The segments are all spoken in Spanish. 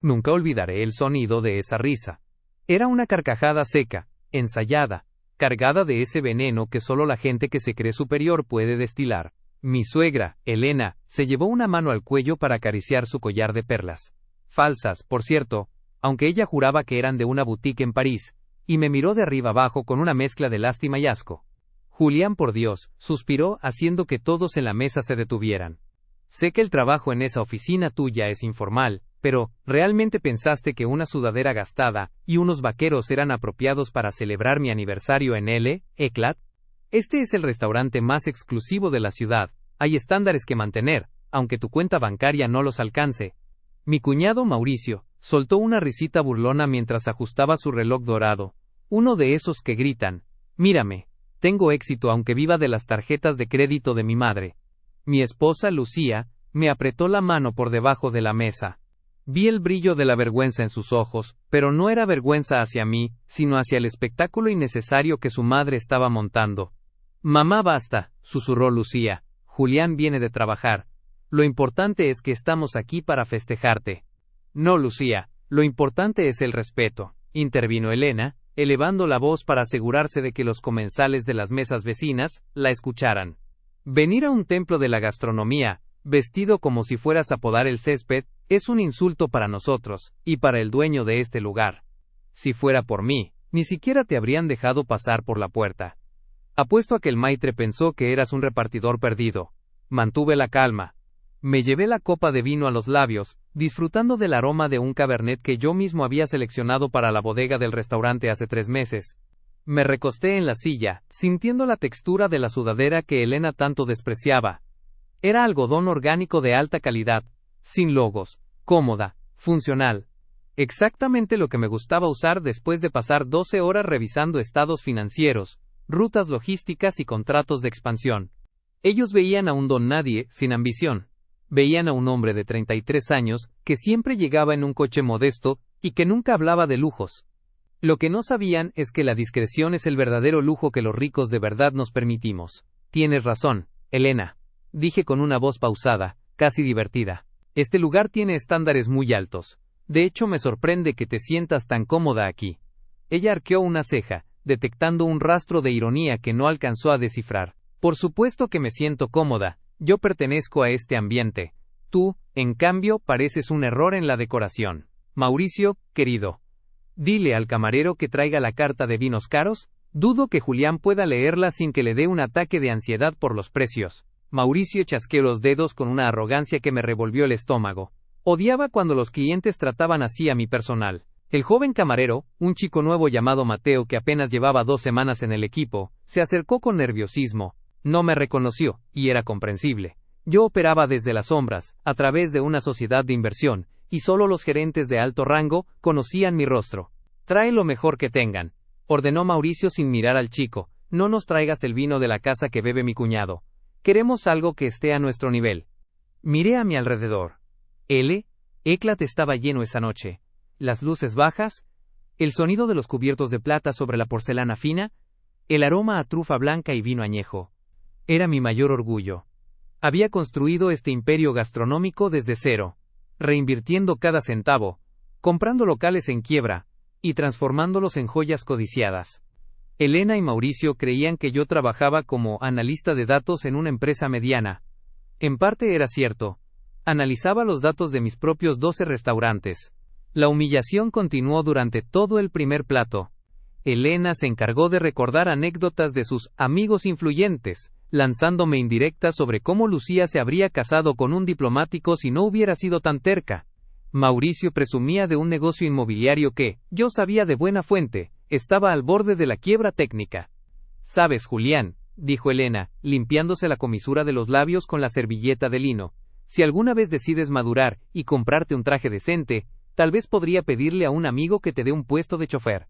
Nunca olvidaré el sonido de esa risa. Era una carcajada seca, ensayada, cargada de ese veneno que solo la gente que se cree superior puede destilar. Mi suegra, Elena, se llevó una mano al cuello para acariciar su collar de perlas. Falsas, por cierto, aunque ella juraba que eran de una boutique en París, y me miró de arriba abajo con una mezcla de lástima y asco. Julián, por Dios, suspiró haciendo que todos en la mesa se detuvieran. Sé que el trabajo en esa oficina tuya es informal, pero, ¿realmente pensaste que una sudadera gastada y unos vaqueros eran apropiados para celebrar mi aniversario en L. Eclat? Este es el restaurante más exclusivo de la ciudad, hay estándares que mantener, aunque tu cuenta bancaria no los alcance. Mi cuñado Mauricio soltó una risita burlona mientras ajustaba su reloj dorado, uno de esos que gritan, mírame, tengo éxito aunque viva de las tarjetas de crédito de mi madre. Mi esposa Lucía me apretó la mano por debajo de la mesa. Vi el brillo de la vergüenza en sus ojos, pero no era vergüenza hacia mí, sino hacia el espectáculo innecesario que su madre estaba montando. Mamá, basta, susurró Lucía. Julián viene de trabajar. Lo importante es que estamos aquí para festejarte. No, Lucía, lo importante es el respeto, intervino Elena, elevando la voz para asegurarse de que los comensales de las mesas vecinas la escucharan. Venir a un templo de la gastronomía, vestido como si fueras a podar el césped, es un insulto para nosotros, y para el dueño de este lugar. Si fuera por mí, ni siquiera te habrían dejado pasar por la puerta. Apuesto a que el maitre pensó que eras un repartidor perdido. Mantuve la calma. Me llevé la copa de vino a los labios, disfrutando del aroma de un cabernet que yo mismo había seleccionado para la bodega del restaurante hace 3 meses. Me recosté en la silla, sintiendo la textura de la sudadera que Elena tanto despreciaba. Era algodón orgánico de alta calidad, sin logos, cómoda, funcional. Exactamente lo que me gustaba usar después de pasar 12 horas revisando estados financieros, rutas logísticas y contratos de expansión. Ellos veían a un don nadie, sin ambición. Veían a un hombre de 33 años, que siempre llegaba en un coche modesto, y que nunca hablaba de lujos. Lo que no sabían es que la discreción es el verdadero lujo que los ricos de verdad nos permitimos. Tienes razón, Elena, dije con una voz pausada, casi divertida. Este lugar tiene estándares muy altos. De hecho, me sorprende que te sientas tan cómoda aquí. Ella arqueó una ceja, detectando un rastro de ironía que no alcanzó a descifrar. Por supuesto que me siento cómoda. Yo pertenezco a este ambiente. Tú, en cambio, pareces un error en la decoración. Mauricio, querido, dile al camarero que traiga la carta de vinos caros. Dudo que Julián pueda leerla sin que le dé un ataque de ansiedad por los precios. Mauricio chasqueó los dedos con una arrogancia que me revolvió el estómago. Odiaba cuando los clientes trataban así a mi personal. El joven camarero, un chico nuevo llamado Mateo que apenas llevaba 2 semanas en el equipo, se acercó con nerviosismo. No me reconoció, y era comprensible. Yo operaba desde las sombras, a través de una sociedad de inversión, y solo los gerentes de alto rango conocían mi rostro. Trae lo mejor que tengan, ordenó Mauricio sin mirar al chico. No nos traigas el vino de la casa que bebe mi cuñado. Queremos algo que esté a nuestro nivel. Miré a mi alrededor. Eclat estaba lleno esa noche. Las luces bajas, el sonido de los cubiertos de plata sobre la porcelana fina, el aroma a trufa blanca y vino añejo. Era mi mayor orgullo. Había construido este imperio gastronómico desde cero, reinvirtiendo cada centavo, comprando locales en quiebra, y transformándolos en joyas codiciadas. Elena y Mauricio creían que yo trabajaba como analista de datos en una empresa mediana. En parte era cierto. Analizaba los datos de mis propios 12 restaurantes. La humillación continuó durante todo el primer plato. Elena se encargó de recordar anécdotas de sus amigos influyentes, lanzándome indirectas sobre cómo Lucía se habría casado con un diplomático si no hubiera sido tan terca. Mauricio presumía de un negocio inmobiliario que, yo sabía de buena fuente, estaba al borde de la quiebra técnica. «Sabes, Julián», dijo Elena, limpiándose la comisura de los labios con la servilleta de lino, «si alguna vez decides madurar y comprarte un traje decente, tal vez podría pedirle a un amigo que te dé un puesto de chofer.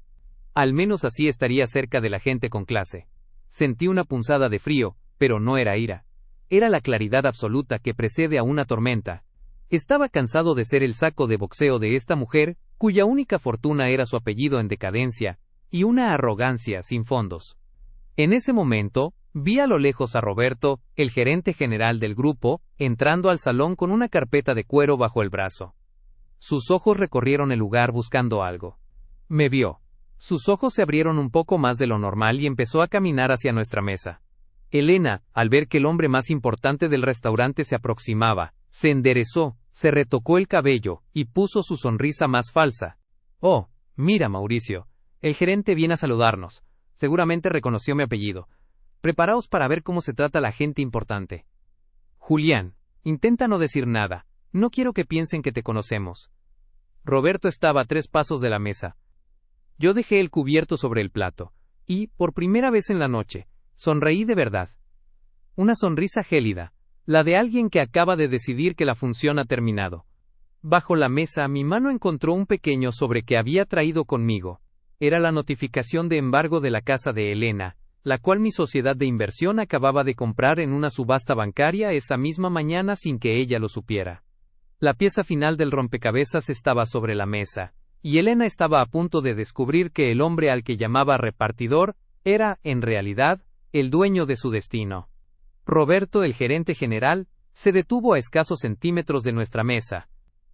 Al menos así estaría cerca de la gente con clase». Sentí una punzada de frío, pero no era ira. Era la claridad absoluta que precede a una tormenta. Estaba cansado de ser el saco de boxeo de esta mujer, cuya única fortuna era su apellido en decadencia, y una arrogancia sin fondos. En ese momento, vi a lo lejos a Roberto, el gerente general del grupo, entrando al salón con una carpeta de cuero bajo el brazo. Sus ojos recorrieron el lugar buscando algo. Me vio. Sus ojos se abrieron un poco más de lo normal y empezó a caminar hacia nuestra mesa. Elena, al ver que el hombre más importante del restaurante se aproximaba, se enderezó, se retocó el cabello, y puso su sonrisa más falsa. Oh, mira, Mauricio. El gerente viene a saludarnos. Seguramente reconoció mi apellido. Preparaos para ver cómo se trata la gente importante. Julián, intenta no decir nada. No quiero que piensen que te conocemos. Roberto estaba a 3 pasos de la mesa. Yo dejé el cubierto sobre el plato, y, por primera vez en la noche, sonreí de verdad. Una sonrisa gélida, la de alguien que acaba de decidir que la función ha terminado. Bajo la mesa mi mano encontró un pequeño sobre que había traído conmigo. Era la notificación de embargo de la casa de Elena, la cual mi sociedad de inversión acababa de comprar en una subasta bancaria esa misma mañana sin que ella lo supiera. La pieza final del rompecabezas estaba sobre la mesa, y Elena estaba a punto de descubrir que el hombre al que llamaba repartidor era, en realidad, el dueño de su destino. Roberto, el gerente general, se detuvo a escasos centímetros de nuestra mesa.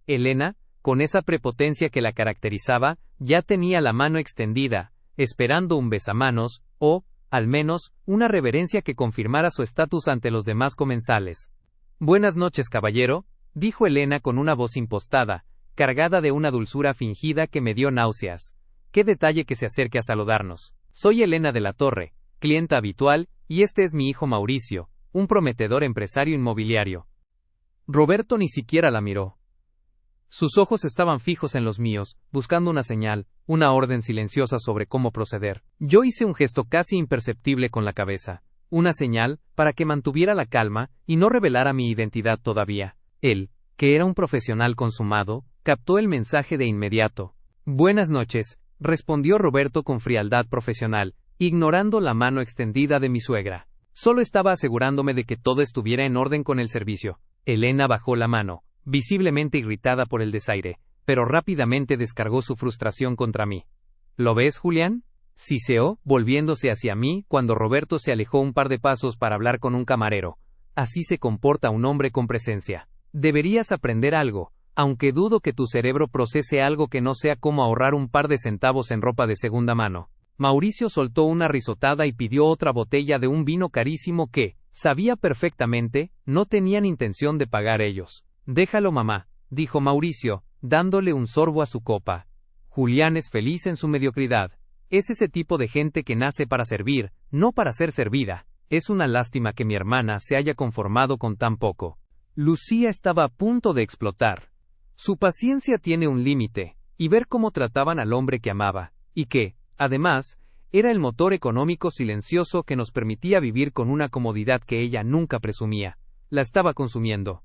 Elena, con esa prepotencia que la caracterizaba, ya tenía la mano extendida, esperando un besamanos, o, al menos, una reverencia que confirmara su estatus ante los demás comensales. Buenas noches, caballero, dijo Elena con una voz impostada, cargada de una dulzura fingida que me dio náuseas. Qué detalle que se acerque a saludarnos. Soy Elena de la Torre, clienta habitual, y este es mi hijo Mauricio, un prometedor empresario inmobiliario. Roberto ni siquiera la miró. Sus ojos estaban fijos en los míos, buscando una señal, una orden silenciosa sobre cómo proceder. Yo hice un gesto casi imperceptible con la cabeza, una señal para que mantuviera la calma y no revelara mi identidad todavía. Él, que era un profesional consumado, captó el mensaje de inmediato. Buenas noches, respondió Roberto con frialdad profesional, ignorando la mano extendida de mi suegra. Solo estaba asegurándome de que todo estuviera en orden con el servicio. Elena bajó la mano, visiblemente irritada por el desaire, pero rápidamente descargó su frustración contra mí. ¿Lo ves, Julián?, siseó, volviéndose hacia mí cuando Roberto se alejó un par de pasos para hablar con un camarero. Así se comporta un hombre con presencia. Deberías aprender algo, aunque dudo que tu cerebro procese algo que no sea como ahorrar un par de centavos en ropa de segunda mano. Mauricio soltó una risotada y pidió otra botella de un vino carísimo que, sabía perfectamente, no tenían intención de pagar ellos. Déjalo, mamá, dijo Mauricio, dándole un sorbo a su copa. Julián es feliz en su mediocridad. Es ese tipo de gente que nace para servir, no para ser servida. Es una lástima que mi hermana se haya conformado con tan poco. Lucía estaba a punto de explotar. Su paciencia tiene un límite, y ver cómo trataban al hombre que amaba, y que, además, era el motor económico silencioso que nos permitía vivir con una comodidad que ella nunca presumía, la estaba consumiendo.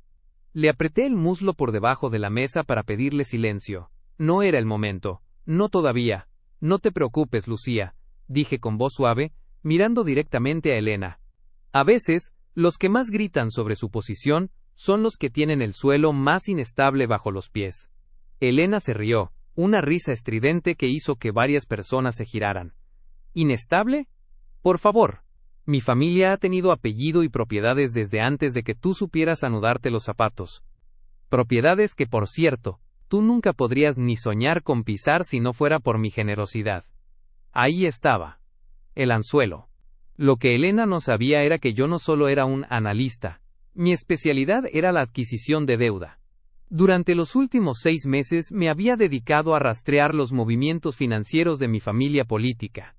Le apreté el muslo por debajo de la mesa para pedirle silencio. No era el momento. No todavía. No te preocupes, Lucía, dije con voz suave, mirando directamente a Elena. A veces, los que más gritan sobre su posición son los que tienen el suelo más inestable bajo los pies. Elena se rió, una risa estridente que hizo que varias personas se giraran. ¿Inestable? Por favor. Mi familia ha tenido apellido y propiedades desde antes de que tú supieras anudarte los zapatos. Propiedades que, por cierto, tú nunca podrías ni soñar con pisar si no fuera por mi generosidad. Ahí estaba. El anzuelo. Lo que Elena no sabía era que yo no solo era un analista. Mi especialidad era la adquisición de deuda. Durante los últimos 6 meses me había dedicado a rastrear los movimientos financieros de mi familia política.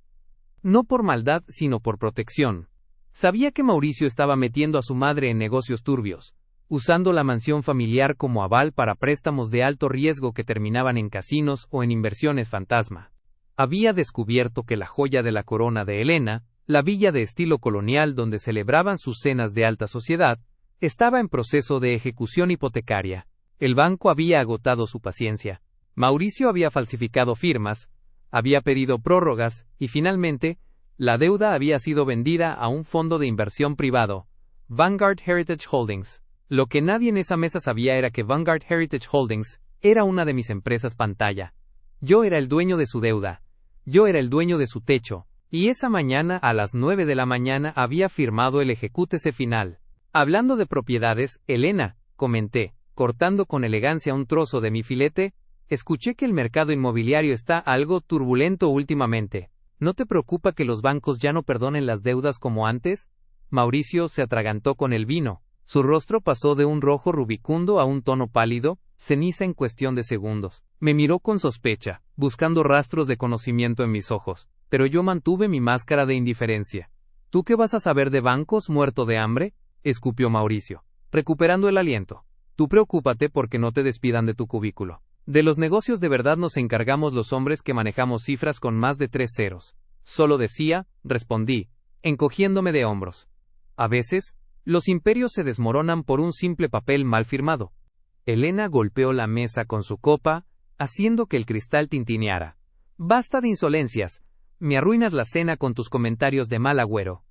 No por maldad, sino por protección. Sabía que Mauricio estaba metiendo a su madre en negocios turbios, usando la mansión familiar como aval para préstamos de alto riesgo que terminaban en casinos o en inversiones fantasma. Había descubierto que la joya de la corona de Elena, la villa de estilo colonial donde celebraban sus cenas de alta sociedad, estaba en proceso de ejecución hipotecaria. El banco había agotado su paciencia. Mauricio había falsificado firmas, había pedido prórrogas, y finalmente, la deuda había sido vendida a un fondo de inversión privado, Vanguard Heritage Holdings. Lo que nadie en esa mesa sabía era que Vanguard Heritage Holdings era una de mis empresas pantalla. Yo era el dueño de su deuda. Yo era el dueño de su techo. Y esa mañana, a las 9 de la mañana, había firmado el ejecútese final. Hablando de propiedades, Elena, comenté, cortando con elegancia un trozo de mi filete, escuché que el mercado inmobiliario está algo turbulento últimamente. ¿No te preocupa que los bancos ya no perdonen las deudas como antes? Mauricio se atragantó con el vino. Su rostro pasó de un rojo rubicundo a un tono pálido, ceniza en cuestión de segundos. Me miró con sospecha, buscando rastros de conocimiento en mis ojos, pero yo mantuve mi máscara de indiferencia. ¿Tú qué vas a saber de bancos, muerto de hambre?, escupió Mauricio, recuperando el aliento. Tú preocúpate porque no te despidan de tu cubículo. De los negocios de verdad nos encargamos los hombres que manejamos cifras con más de 3 ceros. Solo decía, respondí, encogiéndome de hombros. A veces, los imperios se desmoronan por un simple papel mal firmado. Elena golpeó la mesa con su copa, haciendo que el cristal tintineara. Basta de insolencias. Me arruinas la cena con tus comentarios de mal agüero.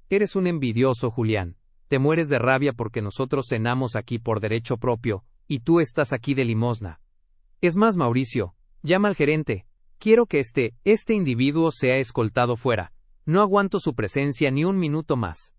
Eres un envidioso, Julián. Te mueres de rabia porque nosotros cenamos aquí por derecho propio, y tú estás aquí de limosna. Es más, Mauricio, llama al gerente. Quiero que este individuo sea escoltado fuera. No aguanto su presencia ni un minuto más.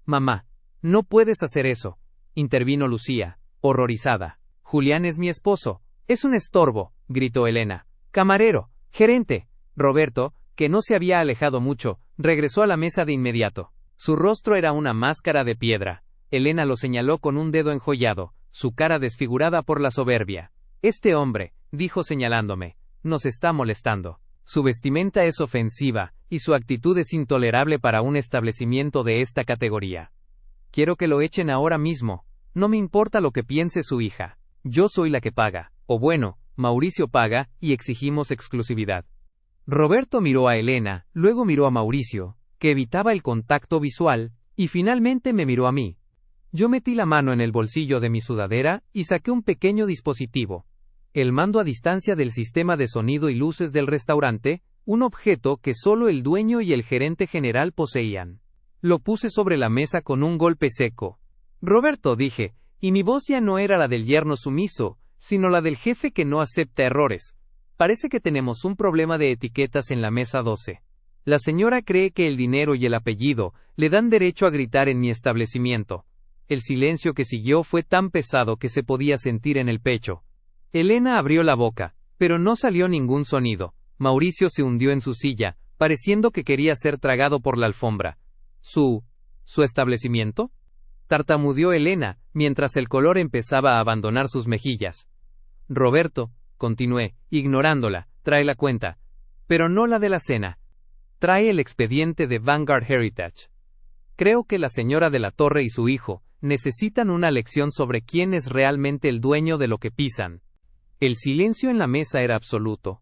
Mamá, no puedes hacer eso, intervino Lucía, horrorizada. Julián es mi esposo. Es un estorbo, gritó Elena. Camarero, gerente. Roberto, que no se había alejado mucho, regresó a la mesa de inmediato. Su rostro era una máscara de piedra. Elena lo señaló con un dedo enjollado, su cara desfigurada por la soberbia. Este hombre, dijo señalándome, nos está molestando. Su vestimenta es ofensiva, y su actitud es intolerable para un establecimiento de esta categoría. Quiero que lo echen ahora mismo. No me importa lo que piense su hija. Yo soy la que paga. O bueno, Mauricio paga, y exigimos exclusividad. Roberto miró a Elena, luego miró a Mauricio, que evitaba el contacto visual, y finalmente me miró a mí. Yo metí la mano en el bolsillo de mi sudadera, y saqué un pequeño dispositivo. El mando a distancia del sistema de sonido y luces del restaurante, un objeto que solo el dueño y el gerente general poseían. Lo puse sobre la mesa con un golpe seco. Roberto, dije, y mi voz ya no era la del yerno sumiso, sino la del jefe que no acepta errores. Parece que tenemos un problema de etiquetas en la mesa 12. La señora cree que el dinero y el apellido le dan derecho a gritar en mi establecimiento. El silencio que siguió fue tan pesado que se podía sentir en el pecho. Elena abrió la boca, pero no salió ningún sonido. Mauricio se hundió en su silla, pareciendo que quería ser tragado por la alfombra. ¿Su establecimiento?, tartamudeó Elena, mientras el color empezaba a abandonar sus mejillas. Roberto, continué, ignorándola, trae la cuenta. Pero no la de la cena. Trae el expediente de Vanguard Heritage. Creo que la señora de la Torre y su hijo necesitan una lección sobre quién es realmente el dueño de lo que pisan. El silencio en la mesa era absoluto,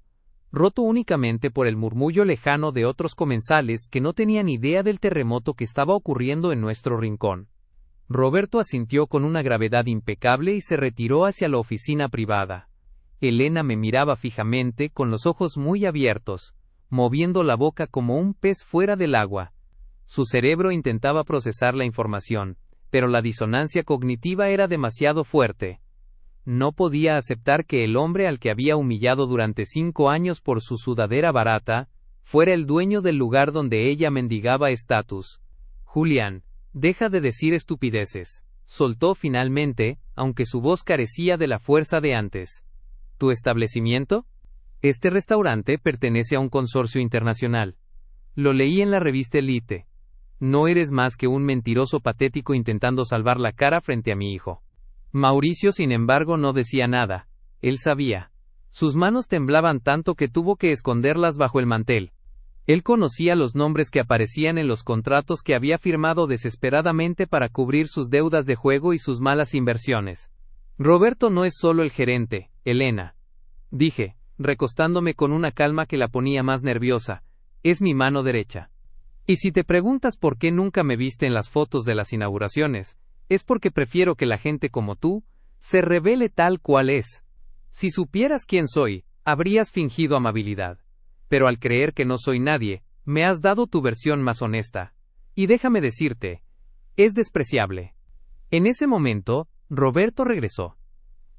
roto únicamente por el murmullo lejano de otros comensales que no tenían idea del terremoto que estaba ocurriendo en nuestro rincón. Roberto asintió con una gravedad impecable y se retiró hacia la oficina privada. Elena me miraba fijamente con los ojos muy abiertos, moviendo la boca como un pez fuera del agua. Su cerebro intentaba procesar la información, pero la disonancia cognitiva era demasiado fuerte. No podía aceptar que el hombre al que había humillado durante 5 años por su sudadera barata, fuera el dueño del lugar donde ella mendigaba estatus. Julián, deja de decir estupideces, soltó finalmente, aunque su voz carecía de la fuerza de antes. ¿Tu establecimiento? Este restaurante pertenece a un consorcio internacional. Lo leí en la revista Elite. No eres más que un mentiroso patético intentando salvar la cara frente a mi hijo. Mauricio, sin embargo, no decía nada. Él sabía. Sus manos temblaban tanto que tuvo que esconderlas bajo el mantel. Él conocía los nombres que aparecían en los contratos que había firmado desesperadamente para cubrir sus deudas de juego y sus malas inversiones. Roberto no es solo el gerente, Elena, dije, recostándome con una calma que la ponía más nerviosa. Es mi mano derecha. Y si te preguntas por qué nunca me viste en las fotos de las inauguraciones, es porque prefiero que la gente como tú se revele tal cual es. Si supieras quién soy, habrías fingido amabilidad. Pero al creer que no soy nadie, me has dado tu versión más honesta. Y déjame decirte, es despreciable. En ese momento, Roberto regresó.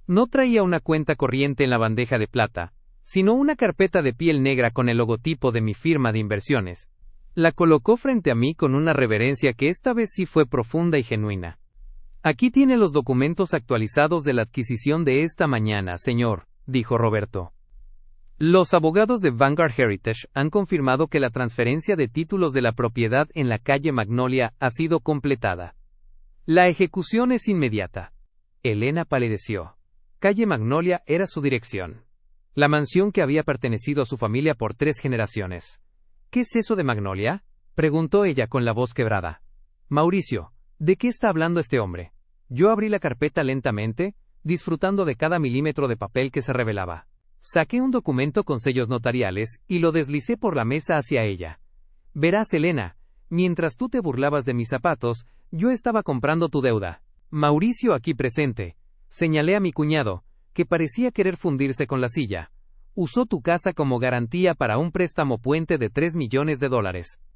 No traía una cuenta corriente en la bandeja de plata, sino una carpeta de piel negra con el logotipo de mi firma de inversiones. La colocó frente a mí con una reverencia que esta vez sí fue profunda y genuina. Aquí tiene los documentos actualizados de la adquisición de esta mañana, señor, dijo Roberto. Los abogados de Vanguard Heritage han confirmado que la transferencia de títulos de la propiedad en la calle Magnolia ha sido completada. La ejecución es inmediata. Elena palideció. Calle Magnolia era su dirección. La mansión que había pertenecido a su familia por 3 generaciones. ¿Qué es eso de Magnolia?, preguntó ella con la voz quebrada. Mauricio, ¿de qué está hablando este hombre? Yo abrí la carpeta lentamente, disfrutando de cada milímetro de papel que se revelaba. Saqué un documento con sellos notariales y lo deslicé por la mesa hacia ella. Verás, Elena, mientras tú te burlabas de mis zapatos, yo estaba comprando tu deuda. Mauricio aquí presente. Señalé a mi cuñado, que parecía querer fundirse con la silla. Usó tu casa como garantía para un préstamo puente de $3 millones.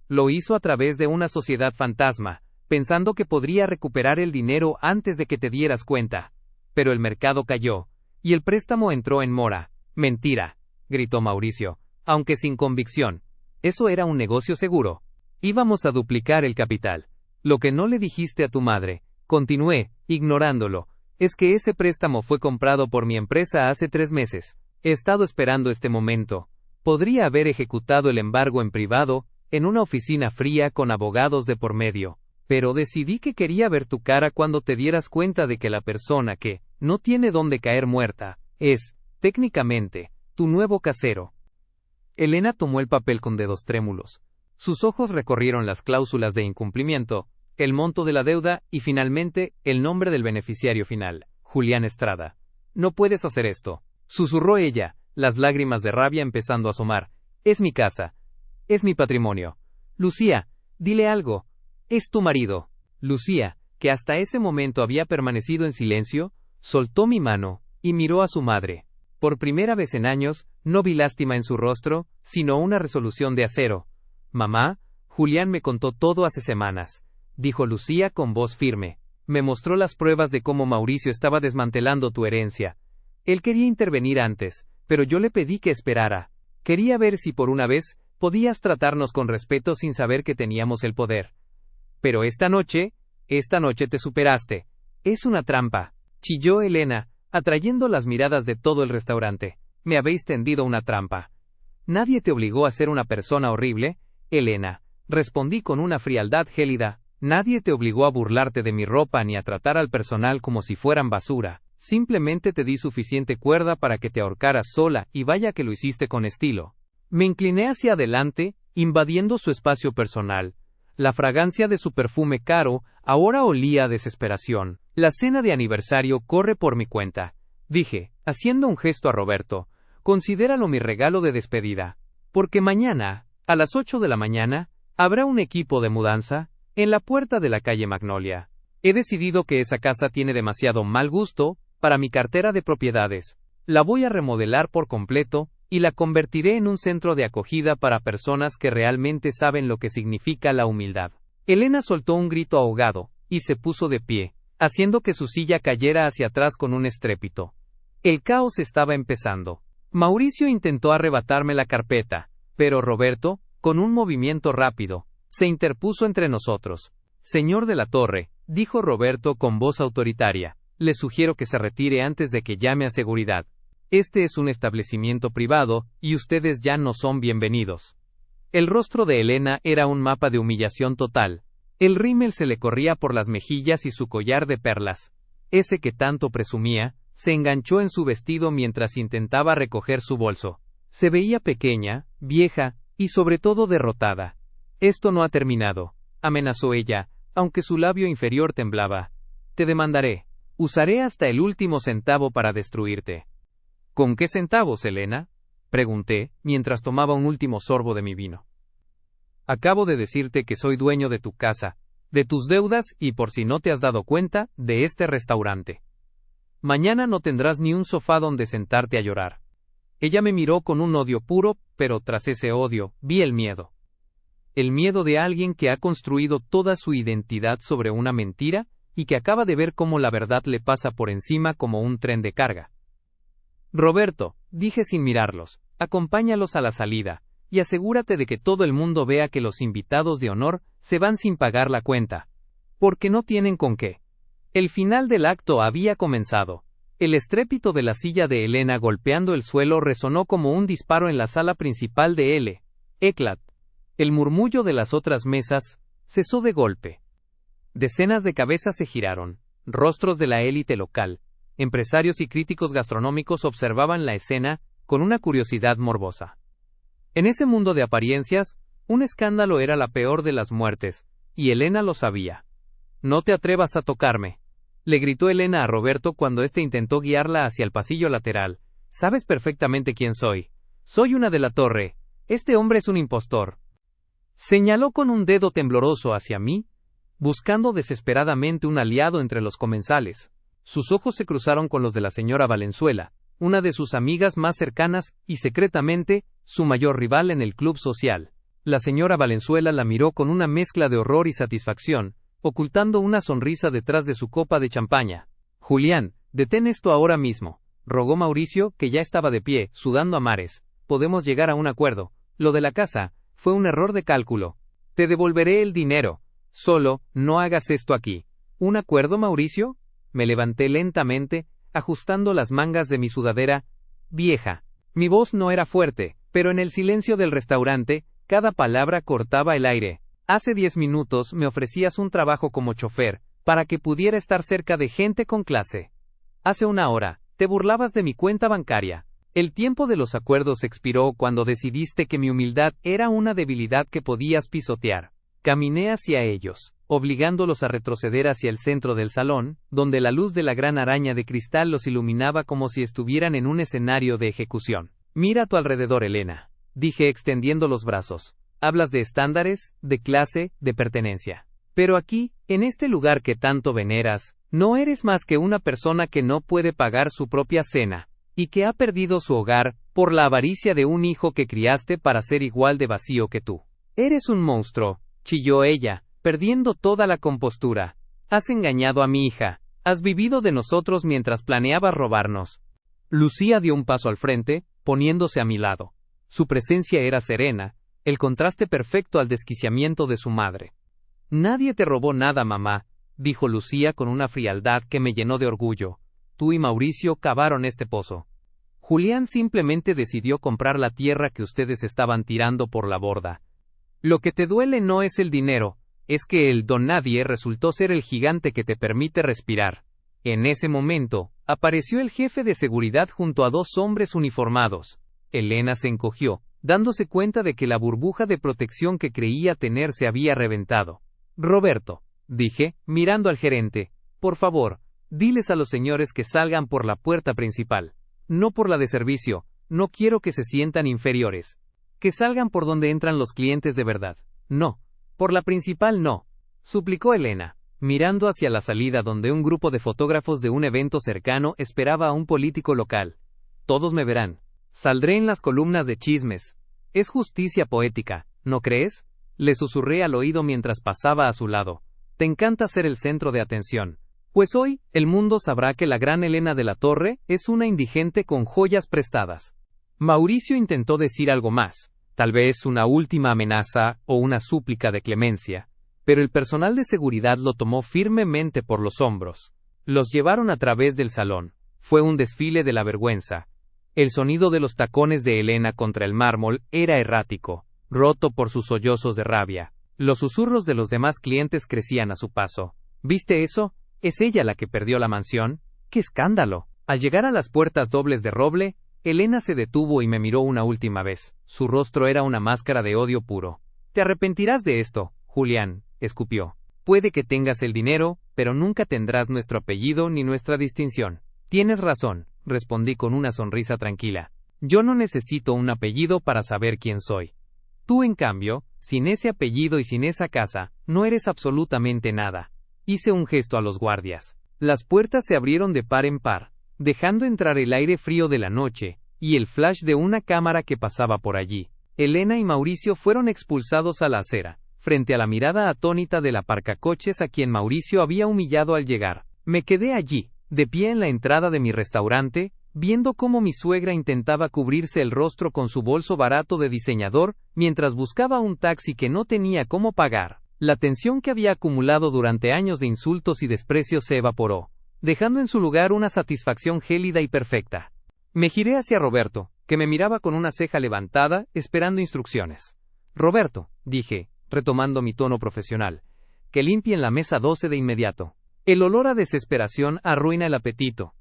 Lo hizo a través de una sociedad fantasma, pensando que podría recuperar el dinero antes de que te dieras cuenta. Pero el mercado cayó, y el préstamo entró en mora. Mentira, gritó Mauricio, aunque sin convicción. Eso era un negocio seguro. Íbamos a duplicar el capital. Lo que no le dijiste a tu madre, continué, ignorándolo, es que ese préstamo fue comprado por mi empresa hace 3 meses. He estado esperando este momento. Podría haber ejecutado el embargo en privado, en una oficina fría con abogados de por medio. Pero decidí que quería ver tu cara cuando te dieras cuenta de que la persona que no tiene dónde caer muerta es, técnicamente, tu nuevo casero. Elena tomó el papel con dedos trémulos. Sus ojos recorrieron las cláusulas de incumplimiento, el monto de la deuda y finalmente el nombre del beneficiario final, Julián Estrada. No puedes hacer esto, susurró ella, las lágrimas de rabia empezando a asomar. Es mi casa. Es mi patrimonio. Lucía, dile algo. Es tu marido. Lucía, que hasta ese momento había permanecido en silencio, soltó mi mano y miró a su madre. Por primera vez en años, no vi lástima en su rostro, sino una resolución de acero. Mamá, Julián me contó todo hace semanas, dijo Lucía con voz firme. Me mostró las pruebas de cómo Mauricio estaba desmantelando tu herencia. Él quería intervenir antes, pero yo le pedí que esperara. Quería ver si por una vez podías tratarnos con respeto sin saber que teníamos el poder. Pero esta noche te superaste. Es una trampa, chilló Elena, atrayendo las miradas de todo el restaurante. Me habéis tendido una trampa. Nadie te obligó a ser una persona horrible, Elena, respondí con una frialdad gélida. Nadie te obligó a burlarte de mi ropa ni a tratar al personal como si fueran basura. Simplemente te di suficiente cuerda para que te ahorcaras sola y vaya que lo hiciste con estilo. Me incliné hacia adelante, invadiendo su espacio personal. La fragancia de su perfume caro ahora olía a desesperación. La cena de aniversario corre por mi cuenta, dije, haciendo un gesto a Roberto. Considéralo mi regalo de despedida. Porque mañana, a las 8 de la mañana, habrá un equipo de mudanza en la puerta de la calle Magnolia. He decidido que esa casa tiene demasiado mal gusto para mi cartera de propiedades. La voy a remodelar por completo y la convertiré en un centro de acogida para personas que realmente saben lo que significa la humildad. Elena soltó un grito ahogado y se puso de pie, haciendo que su silla cayera hacia atrás con un estrépito. El caos estaba empezando. Mauricio intentó arrebatarme la carpeta, pero Roberto, con un movimiento rápido, se interpuso entre nosotros. Señor de la Torre, dijo Roberto con voz autoritaria, le sugiero que se retire antes de que llame a seguridad. Este es un establecimiento privado, y ustedes ya no son bienvenidos. El rostro de Elena era un mapa de humillación total. El rímel se le corría por las mejillas y su collar de perlas, ese que tanto presumía, se enganchó en su vestido mientras intentaba recoger su bolso. Se veía pequeña, vieja, y sobre todo derrotada. Esto no ha terminado, amenazó ella, aunque su labio inferior temblaba. Te demandaré. Usaré hasta el último centavo para destruirte. ¿Con qué centavos, Elena?, pregunté, mientras tomaba un último sorbo de mi vino. Acabo de decirte que soy dueño de tu casa, de tus deudas y, por si no te has dado cuenta, de este restaurante. Mañana no tendrás ni un sofá donde sentarte a llorar. Ella me miró con un odio puro, pero tras ese odio, vi el miedo. El miedo de alguien que ha construido toda su identidad sobre una mentira y que acaba de ver cómo la verdad le pasa por encima como un tren de carga. Roberto, dije sin mirarlos, acompáñalos a la salida, y asegúrate de que todo el mundo vea que los invitados de honor se van sin pagar la cuenta. Porque no tienen con qué. El final del acto había comenzado. El estrépito de la silla de Elena golpeando el suelo resonó como un disparo en la sala principal de L. Eclat. El murmullo de las otras mesas cesó de golpe. Decenas de cabezas se giraron. Rostros de la élite local, empresarios y críticos gastronómicos observaban la escena con una curiosidad morbosa. En ese mundo de apariencias, un escándalo era la peor de las muertes, y Elena lo sabía. «No te atrevas a tocarme», le gritó Elena a Roberto cuando éste intentó guiarla hacia el pasillo lateral. «Sabes perfectamente quién soy. Soy una de la Torre. Este hombre es un impostor». Señaló con un dedo tembloroso hacia mí, buscando desesperadamente un aliado entre los comensales. Sus ojos se cruzaron con los de la señora Valenzuela, una de sus amigas más cercanas y secretamente, su mayor rival en el club social. La señora Valenzuela la miró con una mezcla de horror y satisfacción, ocultando una sonrisa detrás de su copa de champaña. «Julián, detén esto ahora mismo», rogó Mauricio, que ya estaba de pie, sudando a mares. «Podemos llegar a un acuerdo. Lo de la casa fue un error de cálculo. Te devolveré el dinero. Solo, no hagas esto aquí». «¿Un acuerdo, Mauricio?». Me levanté lentamente, ajustando las mangas de mi sudadera vieja. Mi voz no era fuerte, pero en el silencio del restaurante, cada palabra cortaba el aire. «Hace 10 minutos me ofrecías un trabajo como chofer, para que pudiera estar cerca de gente con clase. Hace una hora, te burlabas de mi cuenta bancaria. El tiempo de los acuerdos expiró cuando decidiste que mi humildad era una debilidad que podías pisotear». Caminé hacia ellos, obligándolos a retroceder hacia el centro del salón, donde la luz de la gran araña de cristal los iluminaba como si estuvieran en un escenario de ejecución. «Mira a tu alrededor, Elena», dije extendiendo los brazos. «Hablas de estándares, de clase, de pertenencia. Pero aquí, en este lugar que tanto veneras, no eres más que una persona que no puede pagar su propia cena, y que ha perdido su hogar, por la avaricia de un hijo que criaste para ser igual de vacío que tú. Eres un monstruo», chilló ella, perdiendo toda la compostura. «Has engañado a mi hija. Has vivido de nosotros mientras planeabas robarnos». Lucía dio un paso al frente, poniéndose a mi lado. Su presencia era serena, el contraste perfecto al desquiciamiento de su madre. «Nadie te robó nada, mamá», dijo Lucía con una frialdad que me llenó de orgullo. «Tú y Mauricio cavaron este pozo. Julián simplemente decidió comprar la tierra que ustedes estaban tirando por la borda. Lo que te duele no es el dinero, es que el don nadie resultó ser el gigante que te permite respirar». En ese momento, apareció el jefe de seguridad junto a 2 hombres uniformados. Elena se encogió, dándose cuenta de que la burbuja de protección que creía tener se había reventado. «Roberto», dije, mirando al gerente, «por favor, diles a los señores que salgan por la puerta principal. No por la de servicio, no quiero que se sientan inferiores. Que salgan por donde entran los clientes de verdad. No, por la principal no», suplicó Elena, mirando hacia la salida donde un grupo de fotógrafos de un evento cercano esperaba a un político local. «Todos me verán. Saldré en las columnas de chismes. Es justicia poética, ¿no crees?», le susurré al oído mientras pasaba a su lado. «Te encanta ser el centro de atención. Pues hoy, el mundo sabrá que la gran Elena de la Torre es una indigente con joyas prestadas». Mauricio intentó decir algo más, tal vez una última amenaza o una súplica de clemencia, pero el personal de seguridad lo tomó firmemente por los hombros. Los llevaron a través del salón. Fue un desfile de la vergüenza. El sonido de los tacones de Elena contra el mármol era errático, roto por sus sollozos de rabia. Los susurros de los demás clientes crecían a su paso. «¿Viste eso? ¿Es ella la que perdió la mansión? ¡Qué escándalo!». Al llegar a las puertas dobles de roble, Elena se detuvo y me miró una última vez. Su rostro era una máscara de odio puro. «Te arrepentirás de esto, Julián», escupió. «Puede que tengas el dinero, pero nunca tendrás nuestro apellido ni nuestra distinción». «Tienes razón», respondí con una sonrisa tranquila. «Yo no necesito un apellido para saber quién soy. Tú, en cambio, sin ese apellido y sin esa casa, no eres absolutamente nada». Hice un gesto a los guardias. Las puertas se abrieron de par en par, dejando entrar el aire frío de la noche, y el flash de una cámara que pasaba por allí. Elena y Mauricio fueron expulsados a la acera, frente a la mirada atónita del aparcacoches a quien Mauricio había humillado al llegar. Me quedé allí, de pie en la entrada de mi restaurante, viendo cómo mi suegra intentaba cubrirse el rostro con su bolso barato de diseñador, mientras buscaba un taxi que no tenía cómo pagar. La tensión que había acumulado durante años de insultos y desprecios se evaporó, dejando en su lugar una satisfacción gélida y perfecta. Me giré hacia Roberto, que me miraba con una ceja levantada, esperando instrucciones. Roberto, dije, retomando mi tono profesional, que limpien la mesa 12 de inmediato. El olor a desesperación arruina el apetito.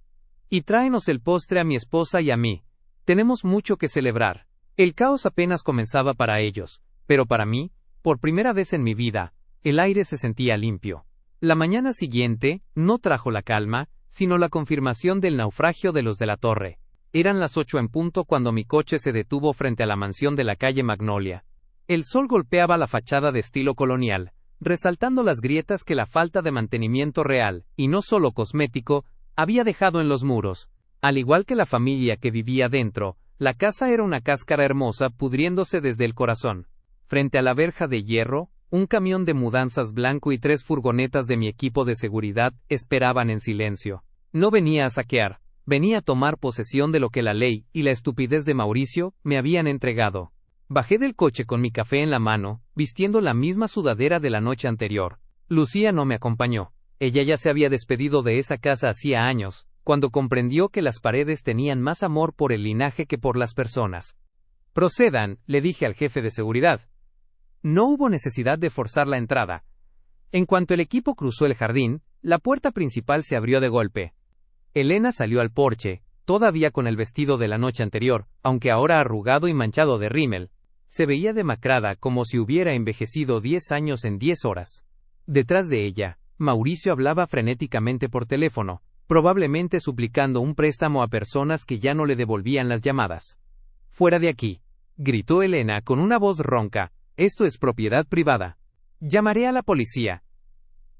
Y tráenos el postre a mi esposa y a mí. Tenemos mucho que celebrar. El caos apenas comenzaba para ellos, pero para mí, por primera vez en mi vida, el aire se sentía limpio. La mañana siguiente no trajo la calma, sino la confirmación del naufragio de los de la torre. Eran las 8 en punto cuando mi coche se detuvo frente a la mansión de la calle Magnolia. El sol golpeaba la fachada de estilo colonial, resaltando las grietas que la falta de mantenimiento real, y no solo cosmético, había dejado en los muros. Al igual que la familia que vivía dentro, la casa era una cáscara hermosa pudriéndose desde el corazón. Frente a la verja de hierro, un camión de mudanzas blanco y 3 furgonetas de mi equipo de seguridad esperaban en silencio. No venía a saquear, venía a tomar posesión de lo que la ley y la estupidez de Mauricio me habían entregado. Bajé del coche con mi café en la mano, vistiendo la misma sudadera de la noche anterior. Lucía no me acompañó. Ella ya se había despedido de esa casa hacía años, cuando comprendió que las paredes tenían más amor por el linaje que por las personas. Procedan, le dije al jefe de seguridad. No hubo necesidad de forzar la entrada. En cuanto el equipo cruzó el jardín, la puerta principal se abrió de golpe. Elena salió al porche, todavía con el vestido de la noche anterior, aunque ahora arrugado y manchado de rímel. Se veía demacrada como si hubiera envejecido 10 años en 10 horas. Detrás de ella, Mauricio hablaba frenéticamente por teléfono, probablemente suplicando un préstamo a personas que ya no le devolvían las llamadas. «Fuera de aquí», gritó Elena con una voz ronca, «esto es propiedad privada. Llamaré a la policía».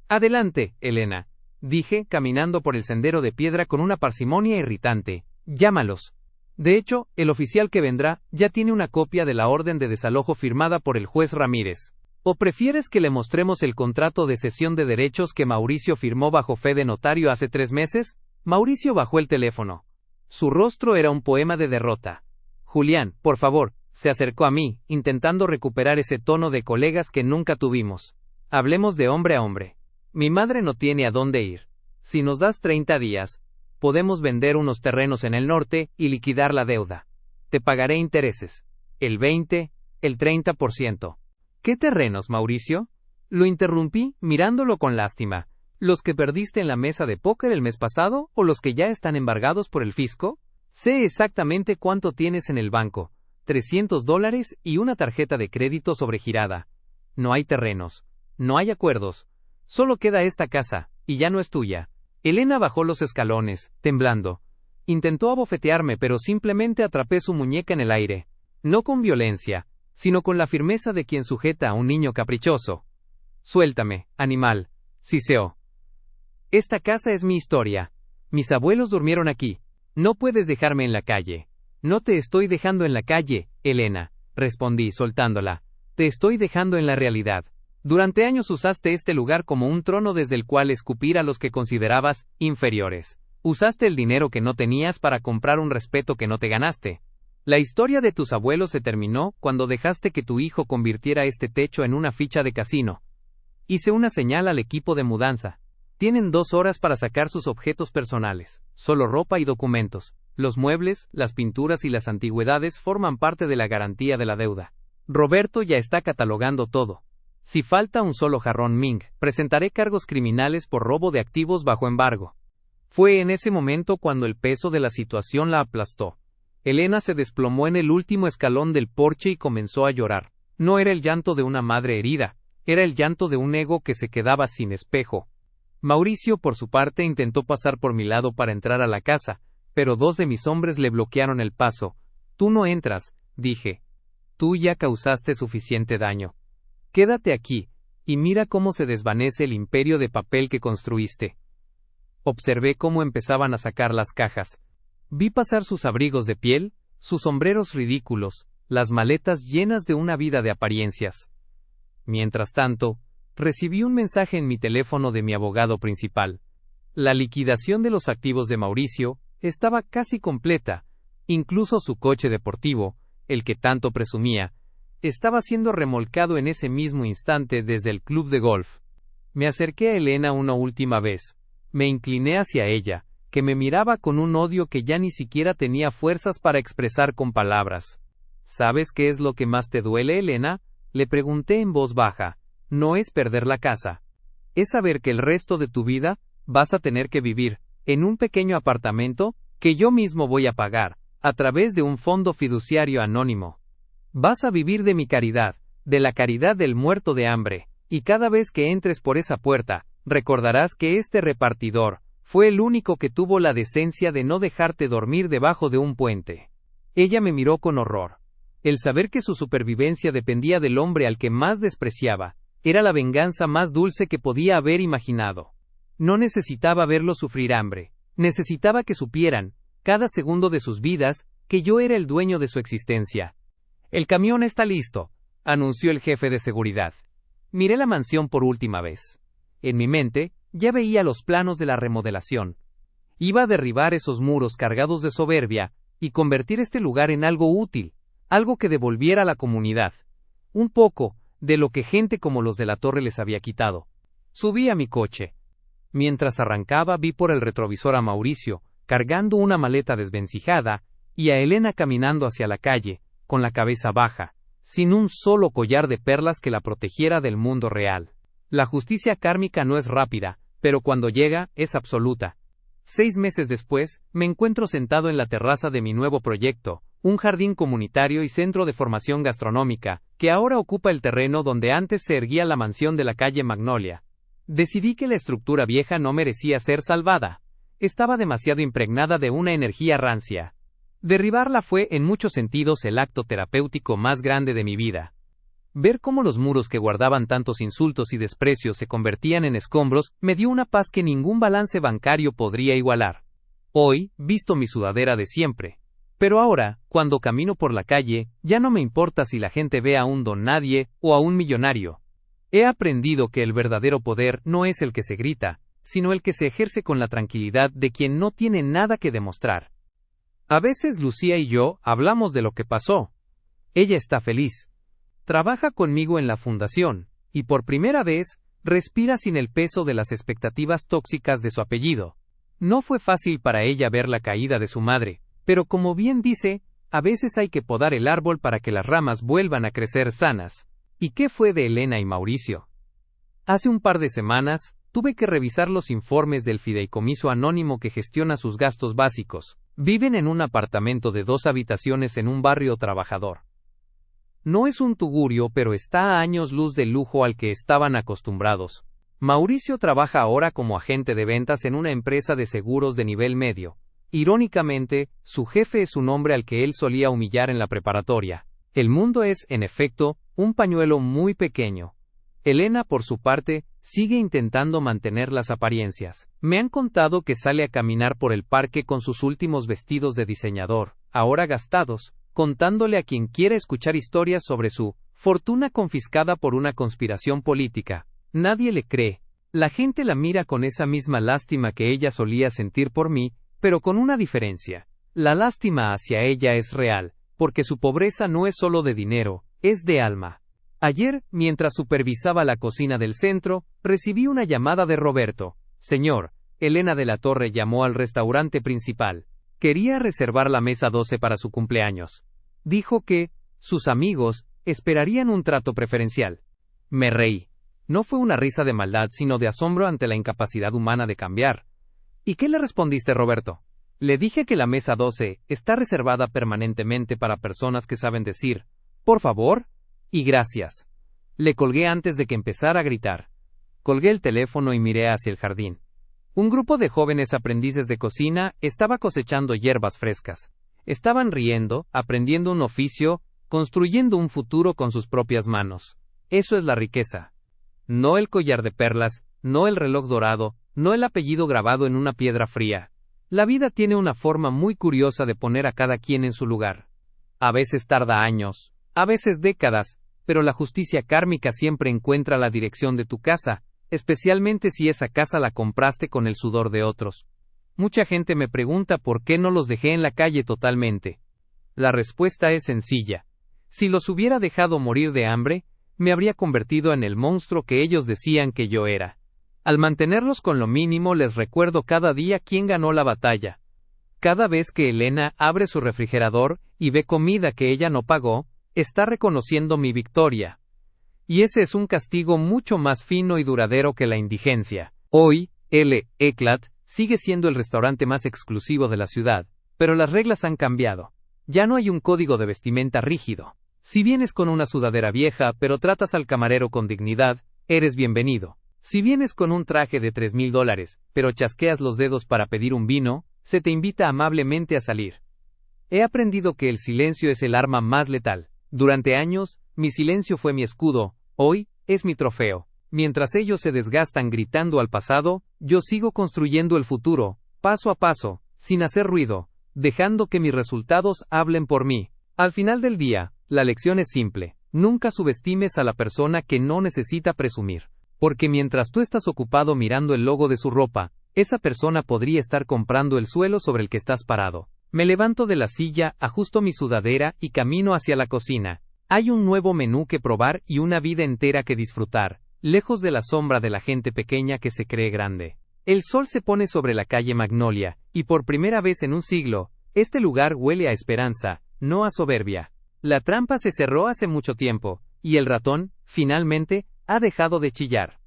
«Adelante, Elena», dije, caminando por el sendero de piedra con una parsimonia irritante. «Llámalos». De hecho, el oficial que vendrá ya tiene una copia de la orden de desalojo firmada por el juez Ramírez. ¿O prefieres que le mostremos el contrato de cesión de derechos que Mauricio firmó bajo fe de notario hace 3 meses? Mauricio bajó el teléfono. Su rostro era un poema de derrota. Julián, por favor, se acercó a mí, intentando recuperar ese tono de colegas que nunca tuvimos. Hablemos de hombre a hombre. Mi madre no tiene a dónde ir. Si nos das 30 días, podemos vender unos terrenos en el norte y liquidar la deuda. Te pagaré intereses. El 20, el 30%. ¿Qué terrenos, Mauricio? Lo interrumpí, mirándolo con lástima. ¿Los que perdiste en la mesa de póker el mes pasado o los que ya están embargados por el fisco? Sé exactamente cuánto tienes en el banco. $300 y una tarjeta de crédito sobregirada. No hay terrenos. No hay acuerdos. Solo queda esta casa, y ya no es tuya. Elena bajó los escalones, temblando. Intentó abofetearme, pero simplemente atrapé su muñeca en el aire. No con violencia, sino con la firmeza de quien sujeta a un niño caprichoso. Suéltame, animal, siseó. Esta casa es mi historia. Mis abuelos durmieron aquí. No puedes dejarme en la calle. No te estoy dejando en la calle, Elena, respondí soltándola. Te estoy dejando en la realidad. Durante años usaste este lugar como un trono desde el cual escupir a los que considerabas inferiores. Usaste el dinero que no tenías para comprar un respeto que no te ganaste. La historia de tus abuelos se terminó cuando dejaste que tu hijo convirtiera este techo en una ficha de casino. Hice una señal al equipo de mudanza. Tienen 2 horas para sacar sus objetos personales, solo ropa y documentos. Los muebles, las pinturas y las antigüedades forman parte de la garantía de la deuda. Roberto ya está catalogando todo. Si falta un solo jarrón Ming, presentaré cargos criminales por robo de activos bajo embargo. Fue en ese momento cuando el peso de la situación la aplastó. Elena se desplomó en el último escalón del porche y comenzó a llorar. No era el llanto de una madre herida, era el llanto de un ego que se quedaba sin espejo. Mauricio, por su parte, intentó pasar por mi lado para entrar a la casa, pero 2 de mis hombres le bloquearon el paso. Tú no entras, dije. Tú ya causaste suficiente daño. Quédate aquí, y mira cómo se desvanece el imperio de papel que construiste. Observé cómo empezaban a sacar las cajas. Vi pasar sus abrigos de piel, sus sombreros ridículos, las maletas llenas de una vida de apariencias. Mientras tanto, recibí un mensaje en mi teléfono de mi abogado principal. La liquidación de los activos de Mauricio estaba casi completa, incluso su coche deportivo, el que tanto presumía, Estaba siendo remolcado en ese mismo instante desde el club de golf. Me acerqué a Elena una última vez. Me incliné hacia ella, que me miraba con un odio que ya ni siquiera tenía fuerzas para expresar con palabras. ¿Sabes qué es lo que más te duele, Elena? Le pregunté en voz baja. No es perder la casa. Es saber que el resto de tu vida vas a tener que vivir en un pequeño apartamento que yo mismo voy a pagar, a través de un fondo fiduciario anónimo. Vas a vivir de mi caridad, de la caridad del muerto de hambre, y cada vez que entres por esa puerta, recordarás que este repartidor fue el único que tuvo la decencia de no dejarte dormir debajo de un puente. Ella me miró con horror. El saber que su supervivencia dependía del hombre al que más despreciaba, era la venganza más dulce que podía haber imaginado. No necesitaba verlo sufrir hambre. Necesitaba que supieran, cada segundo de sus vidas, que yo era el dueño de su existencia. El camión está listo, anunció el jefe de seguridad. Miré la mansión por última vez. En mi mente, ya veía los planos de la remodelación. Iba a derribar esos muros cargados de soberbia y convertir este lugar en algo útil, algo que devolviera a la comunidad un poco de lo que gente como los de la torre les había quitado. Subí a mi coche. Mientras arrancaba vi por el retrovisor a Mauricio, cargando una maleta desvencijada, y a Elena caminando hacia la calle, con la cabeza baja, sin un solo collar de perlas que la protegiera del mundo real. La justicia kármica no es rápida, pero cuando llega, es absoluta. 6 meses después, me encuentro sentado en la terraza de mi nuevo proyecto, un jardín comunitario y centro de formación gastronómica, que ahora ocupa el terreno donde antes se erguía la mansión de la calle Magnolia. Decidí que la estructura vieja no merecía ser salvada. Estaba demasiado impregnada de una energía rancia. Derribarla fue, en muchos sentidos, el acto terapéutico más grande de mi vida. Ver cómo los muros que guardaban tantos insultos y desprecios se convertían en escombros, me dio una paz que ningún balance bancario podría igualar. Hoy, visto mi sudadera de siempre. Pero ahora, cuando camino por la calle, ya no me importa si la gente ve a un don nadie o a un millonario. He aprendido que el verdadero poder no es el que se grita, sino el que se ejerce con la tranquilidad de quien no tiene nada que demostrar. A veces Lucía y yo hablamos de lo que pasó. Ella está feliz. Trabaja conmigo en la fundación, y por primera vez, respira sin el peso de las expectativas tóxicas de su apellido. No fue fácil para ella ver la caída de su madre, pero como bien dice, a veces hay que podar el árbol para que las ramas vuelvan a crecer sanas. ¿Y qué fue de Elena y Mauricio? Hace un par de semanas, tuve que revisar los informes del fideicomiso anónimo que gestiona sus gastos básicos. Viven en un apartamento de 2 habitaciones en un barrio trabajador. No es un tugurio, pero está a años luz del lujo al que estaban acostumbrados. Mauricio trabaja ahora como agente de ventas en una empresa de seguros de nivel medio. Irónicamente, su jefe es un hombre al que él solía humillar en la preparatoria. El mundo es, en efecto, un pañuelo muy pequeño. Elena, por su parte, sigue intentando mantener las apariencias. Me han contado que sale a caminar por el parque con sus últimos vestidos de diseñador, ahora gastados, contándole a quien quiera escuchar historias sobre su fortuna confiscada por una conspiración política. Nadie le cree. La gente la mira con esa misma lástima que ella solía sentir por mí, pero con una diferencia. La lástima hacia ella es real, porque su pobreza no es solo de dinero, es de alma. Ayer, mientras supervisaba la cocina del centro, recibí una llamada de Roberto. Señor, Elena de la Torre llamó al restaurante principal. Quería reservar la mesa 12 para su cumpleaños. Dijo que sus amigos esperarían un trato preferencial. Me reí. No fue una risa de maldad, sino de asombro ante la incapacidad humana de cambiar. ¿Y qué le respondiste, Roberto? Le dije que la mesa 12 está reservada permanentemente para personas que saben decir, por favor, y gracias. Le colgué antes de que empezara a gritar. Colgué el teléfono y miré hacia el jardín. Un grupo de jóvenes aprendices de cocina estaba cosechando hierbas frescas. Estaban riendo, aprendiendo un oficio, construyendo un futuro con sus propias manos. Eso es la riqueza. No el collar de perlas, no el reloj dorado, no el apellido grabado en una piedra fría. La vida tiene una forma muy curiosa de poner a cada quien en su lugar. A veces tarda años, a veces décadas, pero la justicia kármica siempre encuentra la dirección de tu casa, especialmente si esa casa la compraste con el sudor de otros. Mucha gente me pregunta por qué no los dejé en la calle totalmente. La respuesta es sencilla. Si los hubiera dejado morir de hambre, me habría convertido en el monstruo que ellos decían que yo era. Al mantenerlos con lo mínimo les recuerdo cada día quién ganó la batalla. Cada vez que Elena abre su refrigerador y ve comida que ella no pagó, está reconociendo mi victoria. Y ese es un castigo mucho más fino y duradero que la indigencia. Hoy, El Eclat sigue siendo el restaurante más exclusivo de la ciudad, pero las reglas han cambiado. Ya no hay un código de vestimenta rígido. Si vienes con una sudadera vieja, pero tratas al camarero con dignidad, eres bienvenido. Si vienes con un traje de $3,000, pero chasqueas los dedos para pedir un vino, se te invita amablemente a salir. He aprendido que el silencio es el arma más letal. Durante años, mi silencio fue mi escudo, hoy, es mi trofeo. Mientras ellos se desgastan gritando al pasado, yo sigo construyendo el futuro, paso a paso, sin hacer ruido, dejando que mis resultados hablen por mí. Al final del día, la lección es simple: nunca subestimes a la persona que no necesita presumir. Porque mientras tú estás ocupado mirando el logo de su ropa, esa persona podría estar comprando el suelo sobre el que estás parado. Me levanto de la silla, ajusto mi sudadera y camino hacia la cocina. Hay un nuevo menú que probar y una vida entera que disfrutar, lejos de la sombra de la gente pequeña que se cree grande. El sol se pone sobre la calle Magnolia, y por primera vez en un siglo, este lugar huele a esperanza, no a soberbia. La trampa se cerró hace mucho tiempo, y el ratón, finalmente, ha dejado de chillar.